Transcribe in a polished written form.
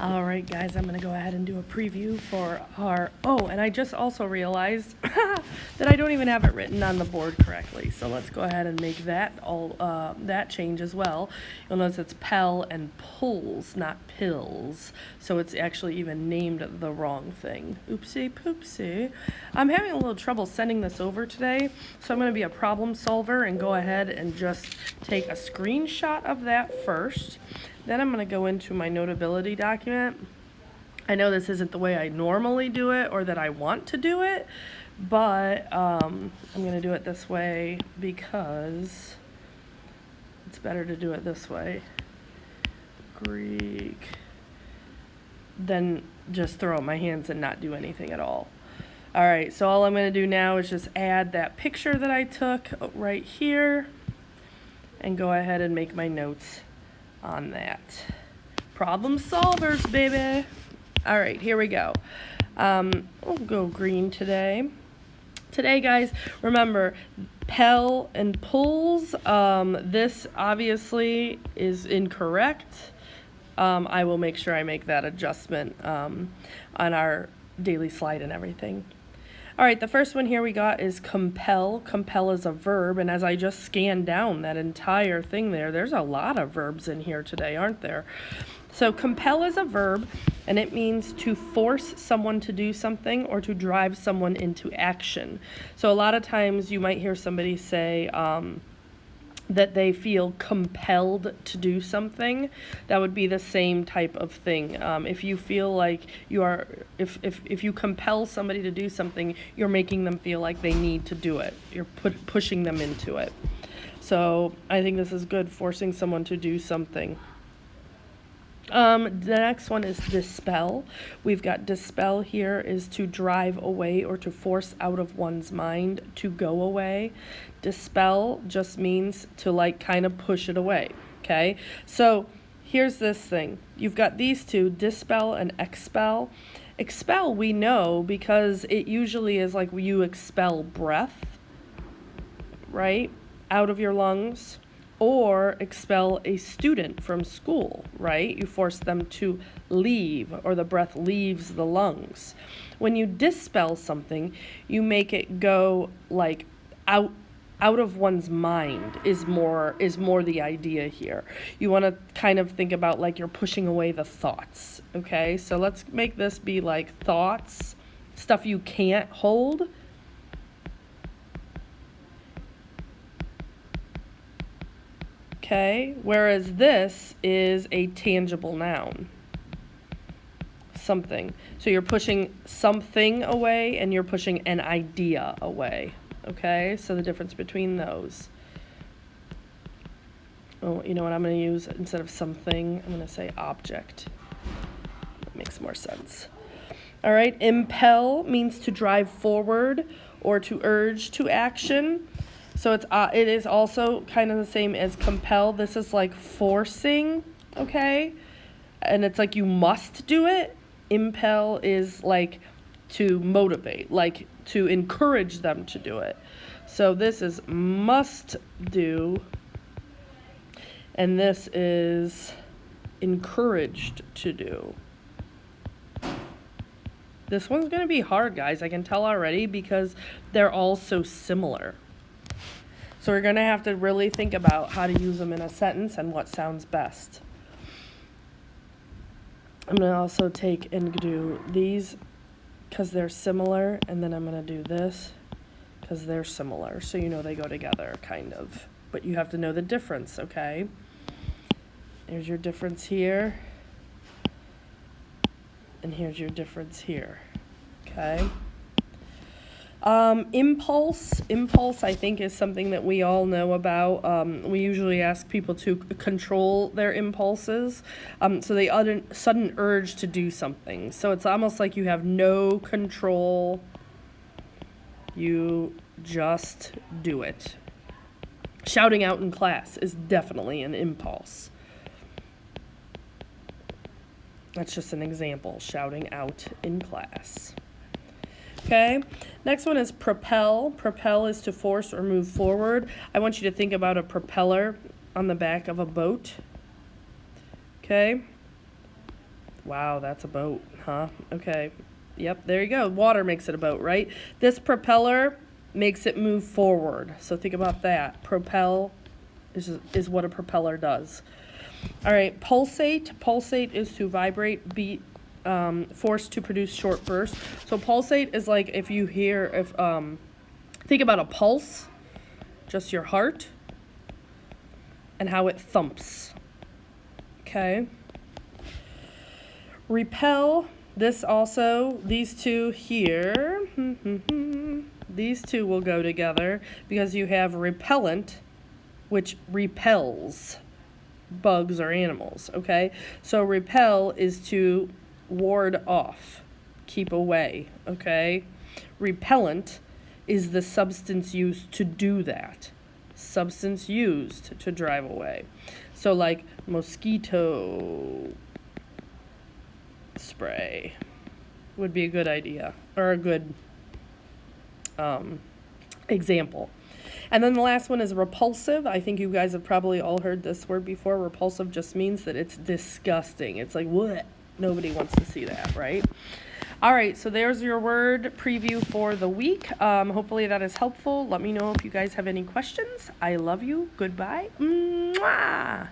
All right, guys, I'm going to go ahead and do a preview for our, oh, and I just also realized that I don't even have it written on the board correctly. So let's go ahead and make that that change as well. You'll notice it's PEL and PULS, not PILS. So it's actually even named the wrong thing. Oopsie poopsie. I'm having a little trouble sending this over today. So I'm going to be a problem solver and go ahead and just take a screenshot of that first. Then I'm going to go into my Notability document. I know this isn't the way I normally do it or that I want to do it, but I'm going to do it this way because it's better to do it this way. Greek. Than just throw up my hands and not do anything at all. All right, so all I'm going to do now is just add that picture that I took right here and go ahead and make my notes on that. Problem solvers, baby. All right, here we go. We'll go green today. Today, guys, remember, PEL and PULS, this obviously is incorrect. I will make sure I make that adjustment on our daily slide and everything. All right, the first one here we got is compel. Compel is a verb, and as I just scanned down that entire thing there's a lot of verbs in here today, aren't there? So compel is a verb, and it means to force someone to do something or to drive someone into action. So a lot of times you might hear somebody say that they feel compelled to do something. That would be the same type of thing. If you feel like you are, if you compel somebody to do something, you're making them feel like they need to do it. You're pushing them into it. So I think this is good, forcing someone to do something. The next one is dispel. We've got dispel here is to drive away or to force out of one's mind, to go away. Dispel just means to like kind of push it away, okay? So here's this thing. You've got these two, dispel and expel. Expel we know because it usually is like you expel breath, right, out of your lungs. Or expel a student from school, right? You force them to leave, or the breath leaves the lungs. When you dispel something, you make it go like out of one's mind is more the idea here. You want to kind of think about like you're pushing away the thoughts, okay? So let's make this be like thoughts, stuff you can't hold. Okay, whereas this is a tangible noun. Something. So you're pushing something away and you're pushing an idea away. Okay, so the difference between those. Oh, you know what I'm going to use instead of something? I'm going to say object. That makes more sense. All right, impel means to drive forward or to urge to action. So it is also kind of the same as compel. This is like forcing, okay? And it's like you must do it. Impel is like to motivate, like to encourage them to do it. So this is must do, and this is encouraged to do. This one's going to be hard, guys. I can tell already because they're all so similar. So we're going to have to really think about how to use them in a sentence and what sounds best. I'm going to also take and do these because they're similar, and then I'm going to do this because they're similar. So you know they go together, kind of. But you have to know the difference, okay? Here's your difference here. And here's your difference here, okay? Impulse I think is something that we all know about. We usually ask people to control their impulses, so the sudden urge to do something. So it's almost like you have no control, you just do it. Shouting out in class is definitely an impulse. That's just an example, shouting out in class. Okay, next one is propel. Propel is to force or move forward. I want you to think about a propeller on the back of a boat. Okay, Wow, that's a boat, huh? Okay. Yep, there you go. Water makes it a boat, right? This propeller makes it move forward. So think about that. Propel is what a propeller does. All right, pulsate. Pulsate is to vibrate, beat, force to produce short bursts. So pulsate is like if you hear, think about a pulse, just your heart, and how it thumps. Okay. Repel, this also, these two here, these two will go together because you have repellent, which repels bugs or animals, okay? So repel is to ward off, keep away, okay? Repellent is the substance used to do that. Substance used to drive away. So like mosquito spray would be a good idea or a good example. And then the last one is repulsive. I think you guys have probably all heard this word before. Repulsive just means that it's disgusting. It's like, what? Nobody wants to see that, right? All right, so there's your word preview for the week. Hopefully that is helpful. Let me know if you guys have any questions. I love you. Goodbye. Mwah!